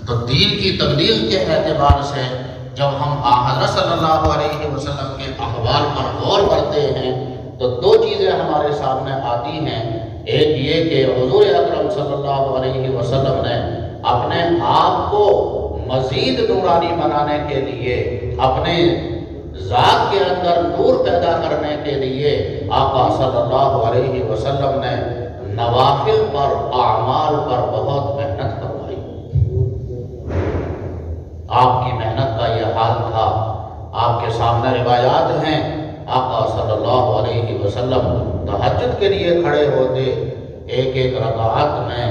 تو دین کی تبلیغ کے اعتبار سے جب ہم حضرت صلی اللہ علیہ وسلم کے احوال پر غور کرتے ہیں تو دو چیزیں ہمارے سامنے آتی ہیں۔ ایک یہ کہ حضور اکرم صلی اللہ علیہ وسلم نے اپنے آپ کو مزید نورانی بنانے کے لیے، اپنے ذات کے اندر نور پیدا کرنے کے لیے آقا صلی اللہ علیہ وسلم نے نوافل پر، اعمال پر بہت محنت کروائی۔ آپ کی محنت کا یہ حال تھا۔ آپ کے سامنے روایات ہیں، آقا صلی اللہ علیہ وسلم تہجد کے لیے کھڑے ہوتے، ایک ایک رکعت میں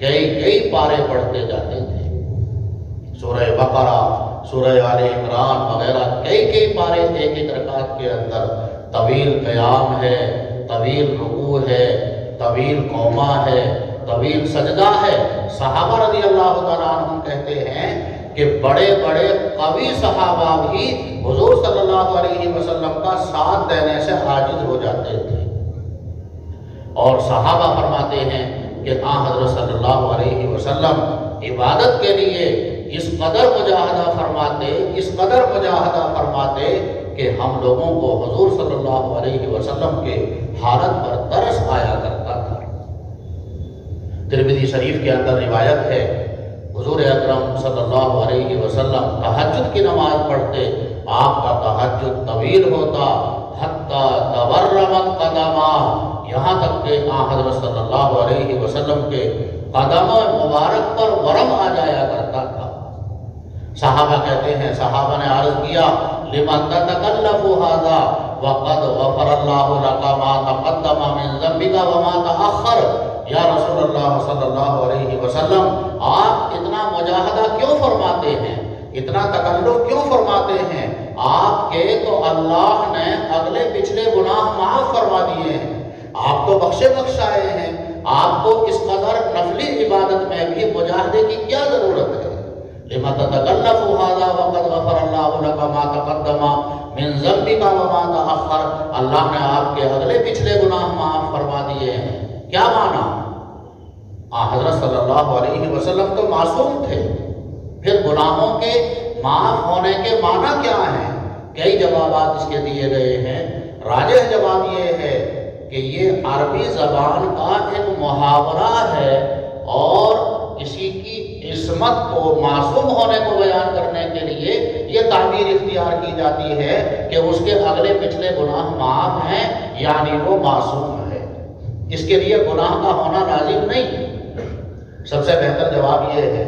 کئی پارے پڑھتے جاتے تھے۔ سورہ بقرہ، سورہ آل عمران وغیرہ کئی پارے ایک ایک رکعت کے اندر۔ طویل قیام ہے، طویل رکوع ہے، طویل قومہ ہے، طویل سجدہ ہے۔ صحابہ رضی اللہ تعالیٰ عنہم کہتے ہیں کہ بڑے بڑے قوی صحابہ بھی حضور صلی اللہ علیہ وسلم کا ساتھ دینے سے عاجز ہو جاتے تھے، اور صحابہ فرماتے ہیں کہ حضرت صلی اللہ علیہ وسلم عبادت کے لیے اس قدر مجاہدہ فرماتے کہ ہم لوگوں کو حضور صلی اللہ علیہ وسلم کے حالت پر ترس آیا کرتا تھا۔ ترمذی شریف کے اندر روایت ہے، حضور اکرم صلی اللہ علیہ وسلم تہجد کی نماز پڑھتے، آپ کا تہجد طویل ہوتا، حتیٰ تورمت قدمہ، یہاں تک کہ حضرت صلی اللہ علیہ وسلم کے قدم مبارک پر ورم آ جایا کرتا تھا۔ صحابہ کہتے ہیں، صحابہ نے عرض کیا، لمن تتکلف هذا وقد غفر اللہ لك ما تقدم من ذنبك وما تأخر۔ یا رسول اللہ صلی اللہ علیہ وسلم، آپ اتنا مجاہدہ کیوں فرماتے ہیں، اتنا تکلف کیوں فرماتے ہیں؟ آپ کے تو اللہ نے اگلے پچھلے گناہ معاف فرما دیے ہیں، آپ تو بخشائے ہیں، آپ کو اس قدر نفلی عبادت میں بھی مجاہدے کی کیا ضرورت ہے؟ لما تتکلف هذا وقد غفر اللہ لك ما تقدم من ذنبك وما تأخر۔ اللہ نے آپ کے اگلے پچھلے گناہ معاف فرما دیے ہیں۔ کیا معنی؟ حضرت صلی اللہ علیہ وسلم تو معصوم تھے، پھر گناہوں کے معاف ہونے کے معنی کیا ہیں؟ کئی جوابات اس کے دیے گئے ہیں۔ راجح جواب یہ ہے کہ یہ عربی زبان کا ایک محاورہ ہے، اور کسی کی عصمت کو، معصوم ہونے کو بیان کرنے کے لیے یہ تعبیر اختیار کی جاتی ہے کہ اس کے اگلے پچھلے گناہ معاف ہیں، یعنی وہ معصوم ہے، اس کے لیے گناہ کا ہونا لازم نہیں۔ سب سے بہتر جواب یہ ہے،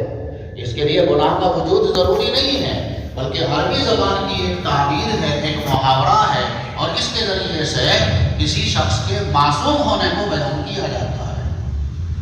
اس کے لیے گناہ کا وجود ضروری نہیں ہے، بلکہ عربی زبان کی ایک تعبیر ہے، ایک محاورہ ہے، اور اس کے ذریعے سے کسی شخص کے معصوم ہونے کو بیان کیا جاتا ہے۔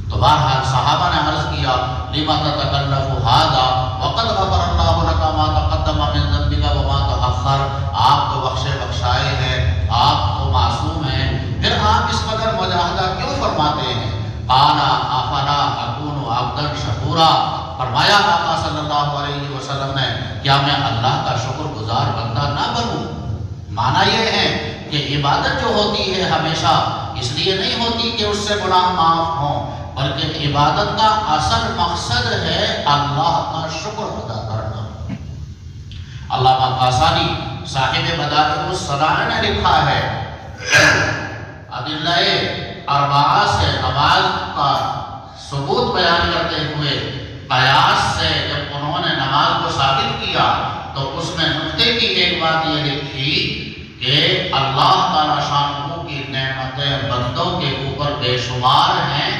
تو بہرحال صحابہ نے عرض کیا، لما تتکلف هذا وقد غفر اللہ لك ما تقدم من ذنبك وما تأخر۔ آپ تو بخشائے ہیں، آپ تو معصوم ہیں، پھر آپ اس قدر مجاہدہ کیوں فرماتے ہیں؟ قال افلا اکون عبدا شکورا۔ فرمایا آقا صلی اللہ علیہ وسلم نے، کیا میں اللہ کا شکر گزار بندہ نہ بنوں؟ معنی یہ ہے کہ عبادت جو ہوتی ہے ہمیشہ اس لیے نہیں ہوتی کہ اس سے گناہ معاف ہوں، بلکہ عبادت کا اصل مقصد ہے اللہ کا شکر ادا کرنا۔ علامہ قاسانی صاحب بدائع الصنائع نے لکھا ہے، ادلہ اربعہ سے نماز کا ثبوت بیان کرتے ہوئے قیاس سے جب انہوں نے نماز کو ثابت کیا تو اس میں نقطے کی ایک بات یہ لکھی کہ اللہ تعالیٰ شانہ کی نعمتیں بندوں کے اوپر بے شمار ہیں،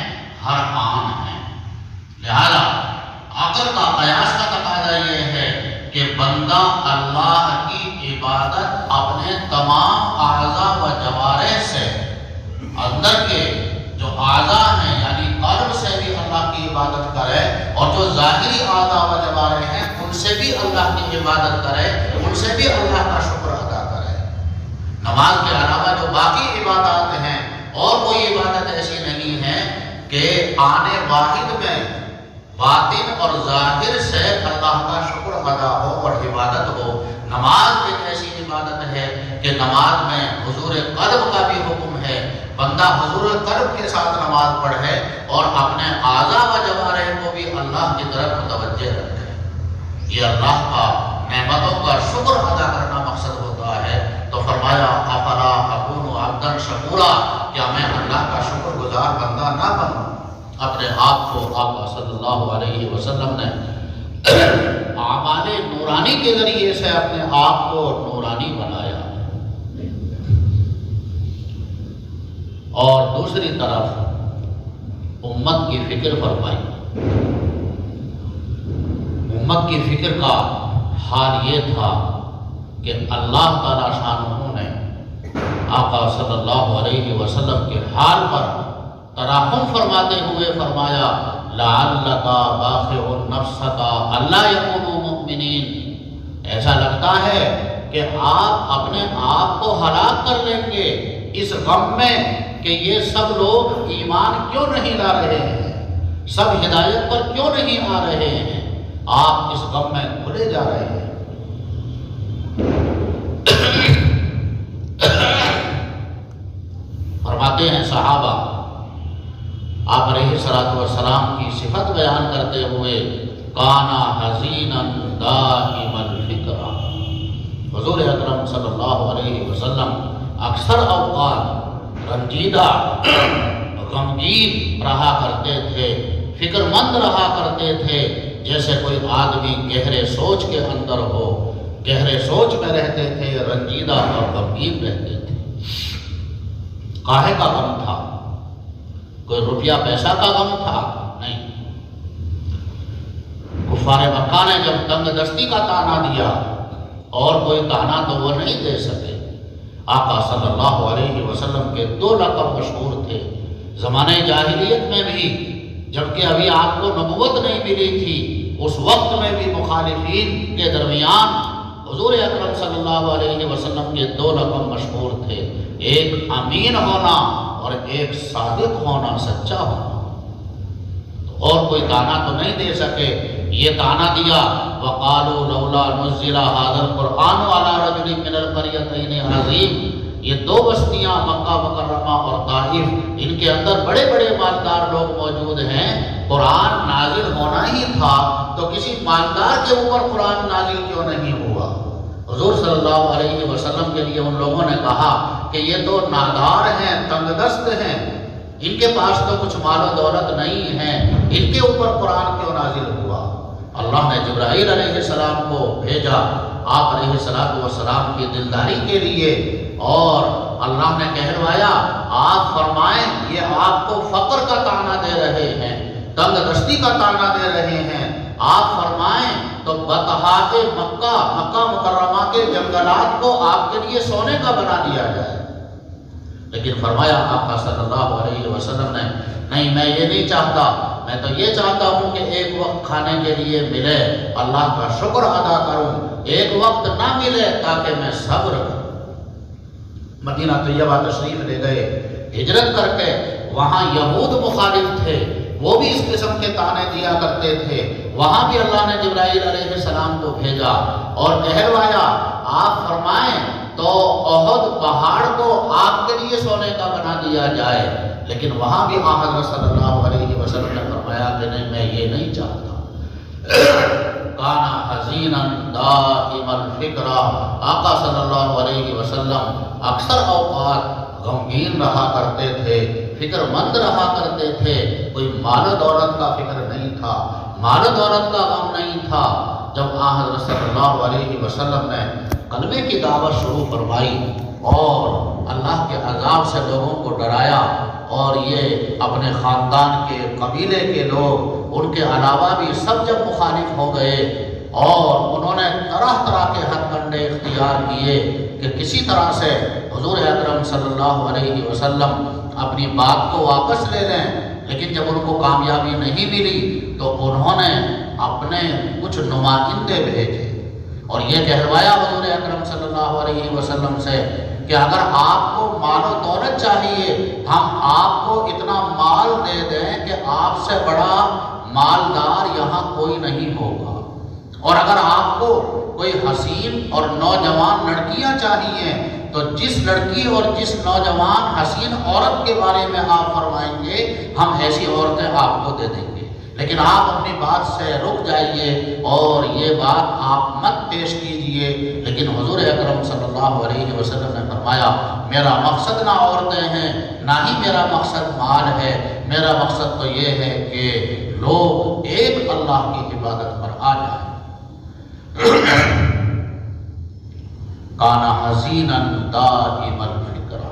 ہر آن ہیں، لہذا عقل کا قیاس کا تقاضا یہ ہے کہ بندہ اللہ کی عبادت اپنے تمام اعضاء و جوارح سے، اندر کے جو اعضاء ہیں یعنی قلب سے بھی اللہ کی عبادت کرے، اور جو ظاہری اعضاء و جوارح ہیں ان سے بھی اللہ کی عبادت کرے، ان سے بھی اللہ کا شکر ادا کرے۔ نماز کے علاوہ جو باقی عبادات ہیں، اور کوئی عبادت ایسی نہیں ہے کہ آنے واحد میں باطن اور ظاہر سے اللہ کا شکر ادا ہو اور عبادت ہو۔ نماز ایک ایسی عبادت ہے کہ نماز میں حضور قلب کا بھی حکم ہے، بندہ حضور قلب کے ساتھ نماز پڑھے اور اپنے اعضاء و جوارح کو بھی اللہ کی طرف متوجہ رکھے۔ یہ اللہ کا نعمتوں کا شکر ادا کرنا مقصد ہوتا ہے۔ تو فرمایا افلا اکون عبدا شکورا، کیا میں اللہ کا شکر گزار بندہ نہ بنوں؟ اپنے آپ کو آقا صلی اللہ علیہ وسلم نے اعمال نورانی کے ذریعے سے اپنے آپ کو نورانی بنایا، اور دوسری طرف امت کی فکر فرمائی۔ امت کی فکر کا حال یہ تھا کہ اللہ تعالیٰ شانہ نے آقا صلی اللہ علیہ وسلم کے حال پر ترحم فرماتے ہوئے فرمایا لعلک باخع نفسک الا یکونوا مؤمنین، ایسا لگتا ہے کہ آپ اپنے آپ کو ہلاک کر لیں گے اس غم میں کہ یہ سب لوگ ایمان کیوں نہیں لا رہے ہیں، سب ہدایت پر کیوں نہیں آ رہے ہیں، آپ اس غم میں کھلے جا رہے ہیں۔ فرماتے ہیں صحابہ، آپ علیہ السلام کی صفت بیان کرتے ہوئے کانا حزینا دائم الفکر، حضور اکرم صلی اللہ علیہ وسلم اکثر اوقات رنجیدہ غمگین رہا کرتے تھے، فکر مند رہا کرتے تھے، جیسے کوئی آدمی گہرے سوچ کے اندر ہو، گہرے سوچ میں رہتے تھے، رنجیدہ اور غمگین رہتے تھے۔ کاہے کا غم تھا؟ کوئی روپیہ پیسہ کا غم تھا؟ نہیں۔ کفار مکہ نے جب تنگ دستی کا طعنہ دیا اور کوئی طعنہ تو وہ نہیں دے سکے۔ آقا صلی اللہ علیہ وسلم کے 2 لقب مشہور تھے زمانے جاہلیت میں بھی، جبکہ ابھی آپ کو نبوت نہیں ملی تھی، اس وقت میں بھی مخالفین کے درمیان حضور اکرم صلی اللہ علیہ وسلم کے 2 لقب مشہور تھے، ایک امین ہونا اور ایک صادق ہونا، سچا ہونا۔ اور کوئی طعنہ تو نہیں دے سکے، یہ طعنہ دیا وَقَالُوا لَوْلَا نُزِّلَ هَذَا الْقُرْآنُ عَلَىٰ رَجُلٍ مِّنَ الْقَرْيَتَيْنِ عَظِيمٍ۔ یہ 2 بستیاں مکہ مکرمہ اور طائف، ان کے اندر بڑے بڑے مالدار لوگ موجود ہیں، قرآن نازل ہونا ہی تھا تو کسی مالدار کے اوپر قرآن نازل کیوں نہیں ہوا؟ حضور صلی اللہ علیہ وسلم کے لیے ان لوگوں نے کہا کہ یہ تو نادار ہیں، تنگ دست ہیں، ان کے پاس تو کچھ مال و دولت نہیں ہے، ان کے اوپر قرآن کیوں نازل ہوا؟ اللہ نے جبرائیل علیہ السلام کو بھیجا آپ علیہ السلام کی دلداری کے لیے، اور اللہ نے کہلوایا آپ فرمائیں یہ آپ کو فقر کا طعنہ دے رہے ہیں، تنگ دستی کا طعنہ دے رہے ہیں، آپ فرمائیں تو بطحاء مکہ مکرمہ کے جنگلات کو آپ کے لیے سونے کا بنا دیا جائے۔ لیکن فرمایا آقا صلی اللہ علیہ وسلم نے نہیں، میں یہ نہیں چاہتا، میں تو یہ چاہتا ہوں کہ ایک وقت کھانے کے لیے ملے، اللہ کا شکر ادا کروں، ایک وقت نہ ملے تاکہ میں صبر کروں۔ مدینہ طیبہ تشریف لے گئے، ہجرت کر کے، وہاں یہود مخالف تھے، وہ بھی اس قسم کے طعنے دیا کرتے تھے، وہاں بھی اللہ نے جبرائیل علیہ السلام کو بھیجا اور کہلوایا آپ فرمائیں تو احد پہاڑ کو آپ کے لیے سونے کا بنا دیا جائے، لیکن وہاں بھی حضرت صلی اللہ علیہ وسلم نے فرمایا کہ نہیں، میں یہ نہیں چاہتا۔ کانا حزینا دائم الفکر، آقا صلی اللہ علیہ وسلم اکثر اوقات غمگین رہا کرتے تھے، فکر مند رہا کرتے تھے، کوئی مال و دولت کا فکر نہیں تھا، مال و دولت کا غم نہیں تھا۔ جب حضرت صلی اللہ علیہ وسلم نے کلمے کی دعوت شروع فرمائی اور اللہ کے عذاب سے لوگوں کو ڈرایا، اور یہ اپنے خاندان کے قبیلے کے لوگ، ان کے علاوہ بھی سب جب مخالف ہو گئے اور انہوں نے طرح طرح کے ہتھ کنڈے اختیار کیے کہ کسی طرح سے حضور اکرم صلی اللہ علیہ وسلم اپنی بات کو واپس لے لیں، لیکن جب ان کو کامیابی نہیں ملی تو انہوں نے اپنے کچھ نمائندے بھیجے اور یہ کہلوایا حضور اکرم صلی اللہ علیہ وسلم سے کہ اگر آپ کو مال و دولت چاہیے، ہم آپ کو اتنا مال دے دیں کہ آپ سے بڑا مالدار یہاں کوئی نہیں ہوگا، اور اگر آپ کو کوئی حسین اور نوجوان لڑکیاں چاہیے تو جس لڑکی اور جس نوجوان حسین عورت کے بارے میں آپ فرمائیں گے، ہم ایسی عورتیں آپ کو دے دیں گے۔ لیکن آپ اپنی بات سے رک جائیے اور یہ بات آپ مت پیش کیجئے۔ لیکن حضور اکرم صلی اللہ علیہ وسلم نے فرمایا میرا مقصد نہ عورتیں ہیں، نہ ہی میرا مقصد مال ہے، میرا مقصد تو یہ ہے کہ لوگ ایک اللہ کی عبادت پر آ جائیں۔ کانا حزینا دائم الفکرہ،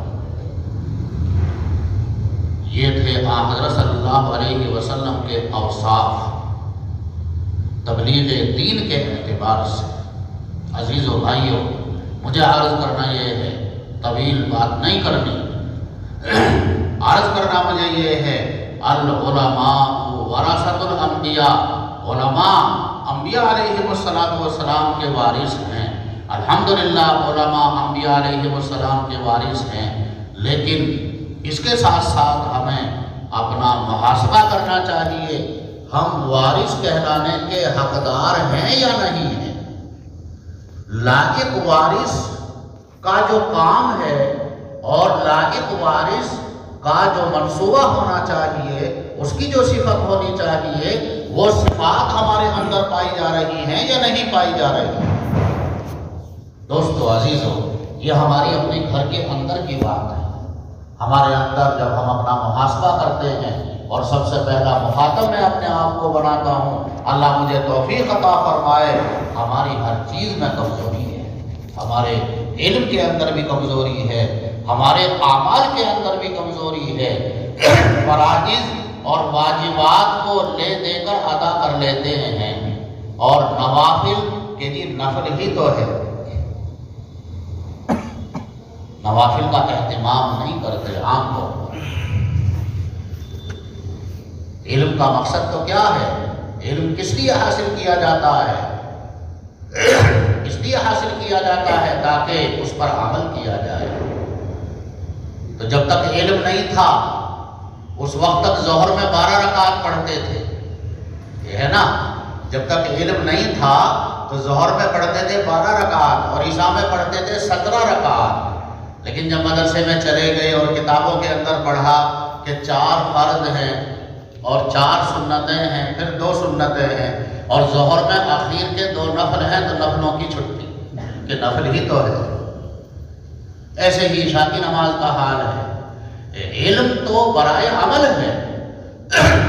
یہ تھے حضرت صلی اللہ علیہ وسلم کے اوصاف تبلیغ دین کے اعتبار سے۔ عزیزو بھائیو، مجھے عرض کرنا یہ ہے، طویل بات نہیں کرنی، عرض کرنا مجھے یہ ہے، العلماء ورثۃ الانبیاء، علماء انبیاء علیہ السلام کے وارث ہیں۔ الحمدللہ علماء انبیاء علیہ السلام کے وارث ہیں، لیکن اس کے ساتھ ساتھ ہمیں اپنا محاسبہ کرنا چاہیے، ہم وارث کہلانے کے حقدار ہیں یا نہیں ہیں۔ لائق وارث کا جو کام ہے اور لائق وارث کا جو منصوبہ ہونا چاہیے، اس کی جو صفت ہونی چاہیے، وہ صفات ہمارے اندر پائی جا رہی ہیں یا نہیں پائی جا رہی ہیں۔ دوستو عزیزو، یہ ہماری اپنے گھر کے اندر کی بات ہے۔ ہمارے اندر جب ہم اپنا محاسبہ کرتے ہیں، اور سب سے پہلا مخاطب میں اپنے آپ کو بناتا ہوں، اللہ مجھے توفیق عطا فرمائے، ہماری ہر چیز میں کمزوری ہے، ہمارے علم کے اندر بھی کمزوری ہے، ہمارے اعمال کے اندر بھی کمزوری ہے، فرائض اور واجبات کو لے دے کر ادا کر لیتے ہیں، اور نوافل کے لیے نفل ہی تو ہے، نوافل کا اہتمام نہیں کرتے عام طور پر۔ علم کا مقصد تو کیا ہے؟ علم کس لیے حاصل کیا جاتا ہے؟ اس لیے حاصل کیا جاتا ہے تاکہ اس پر عمل کیا جائے۔ تو جب تک علم نہیں تھا اس وقت تک ظہر میں 12 رکعت پڑھتے تھے، یہ ہے نا، جب تک علم نہیں تھا تو ظہر میں پڑھتے تھے 12 رکعت اور عشاء میں پڑھتے تھے 17 رکعت۔ لیکن جب مدرسے میں چلے گئے اور کتابوں کے اندر پڑھا کہ 4 فرض ہیں اور 4 سنتیں ہیں، پھر 2 سنتیں ہیں، اور ظہر میں آخر کے 2 نفل ہیں، تو نفلوں کی چھٹی کہ نفل ہی تو ہے۔ ایسے ہی عشاء کی نماز کا حال ہے۔ علم تو برائے عمل ہے،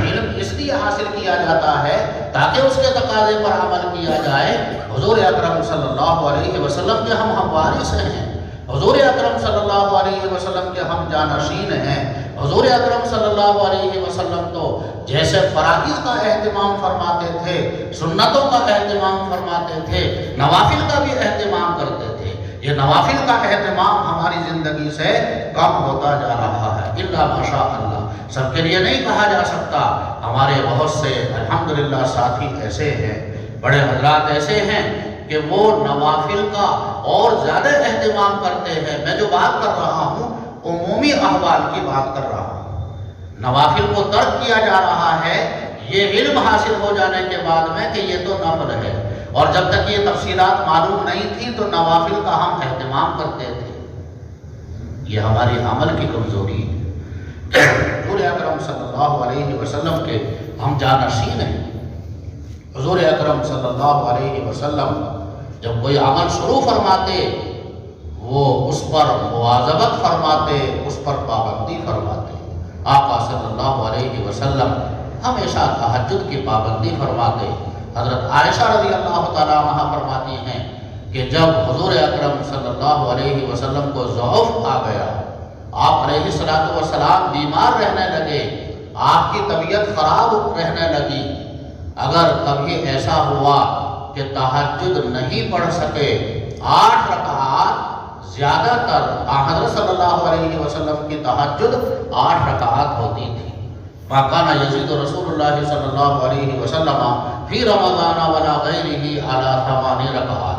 علم اس لیے حاصل کیا جاتا ہے تاکہ اس کے تقاضے پر عمل کیا جائے۔ حضور اکرم صلی اللہ علیہ وسلم کے ہم وارث ہیں، حضور اکرم صلی اللہ علیہ وسلم کے ہم جانشین ہیں۔ حضور اکرم صلی اللہ علیہ وسلم تو جیسے فرائض کا اہتمام فرماتے تھے، سنتوں کا اہتمام فرماتے تھے، نوافل کا بھی اہتمام کرتے تھے۔ یہ نوافل کا اہتمام ہماری زندگی سے کم ہوتا جا رہا ہے، الا ماشاء اللہ۔ سب کے لیے نہیں کہا جا سکتا، ہمارے بہت سے الحمدللہ ساتھی ایسے ہیں، بڑے حضرات ایسے ہیں کہ وہ نوافل کا اور زیادہ اہتمام کرتے ہیں۔ میں جو بات کر رہا ہوں عمومی احوال کی بات کر رہا ہوں، نوافل کو ترک کیا جا رہا ہے یہ علم حاصل ہو جانے کے بعد میں کہ یہ تو نفل ہے، اور جب تک یہ تفصیلات معلوم نہیں تھی تو نوافل کا ہم اہتمام کرتے تھے۔ یہ ہماری عمل کی کمزوری ہے۔ حضور اکرم صلی اللہ علیہ وسلم کے ہم جانشین ہیں۔ حضور اکرم صلی اللہ علیہ وسلم جب کوئی عمل شروع فرماتے وہ اس پر مواظبت فرماتے، اس پر پابندی فرماتے۔ آقا صلی اللہ علیہ وسلم ہمیشہ تہجد کی پابندی فرماتے۔ حضرت عائشہ رضی اللہ تعالیٰ عنہ فرماتی ہیں کہ جب حضور اکرم صلی اللہ علیہ وسلم کو ضعف آ گیا، آپ علیہ السلام بیمار رہنے لگے، آپ کی طبیعت خراب رہنے لگی، اگر کبھی ایسا ہوا کہ تہجد نہیں پڑھ سکے، 8 رکعات زیادہ تر حضرت صلی اللہ علیہ وسلم کی تہجد 8 رکعات ہوتی تھی۔ فَكَانَ يَزِيدُ رسول اللہ صلی اللہ علیہ وسلم فی رمضان ولا غیرہ علی 8 رکعات۔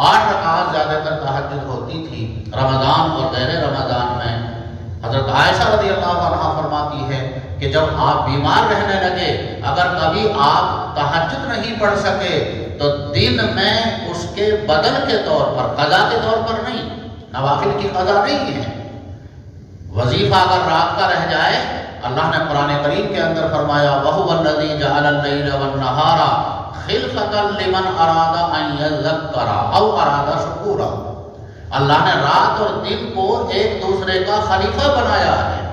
8 رکعات زیادہ تر تہجد ہوتی تھی رمضان اور غیر رمضان میں۔ حضرت عائشہ رضی اللہ عنہ فرماتی ہے کہ جب آپ بیمار رہنے لگے، اگر کبھی آپ تہجد نہیں پڑھ سکے تو دن میں اس کے بدل کے طور پر، قضا کے طور پر نہیں، نوافل کی قضا نہیں ہے، وظیفہ اگر رات کا رہ جائے، اللہ نے قرآن کریم کے اندر فرمایا وَهُوَ الَّذِي جَعَلَ اللَّيْلَ وَالنَّهَارَ خِلْفَةً لِمَنْ أَرَادَ أَنْ يَذَّكَّرَ أَوْ أَرَادَ شُكُورًا، اللہ نے رات اور دن کو ایک دوسرے کا خلیفہ بنایا ہے۔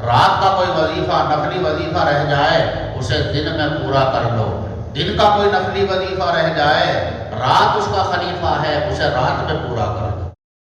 رات کا کوئی وظیفہ نفلی وظیفہ رہ جائے اسے دن میں پورا کر لو، دن کا کوئی نفلی وظیفہ رہ جائے رات اس کا خلیفہ ہے اسے رات میں پورا کر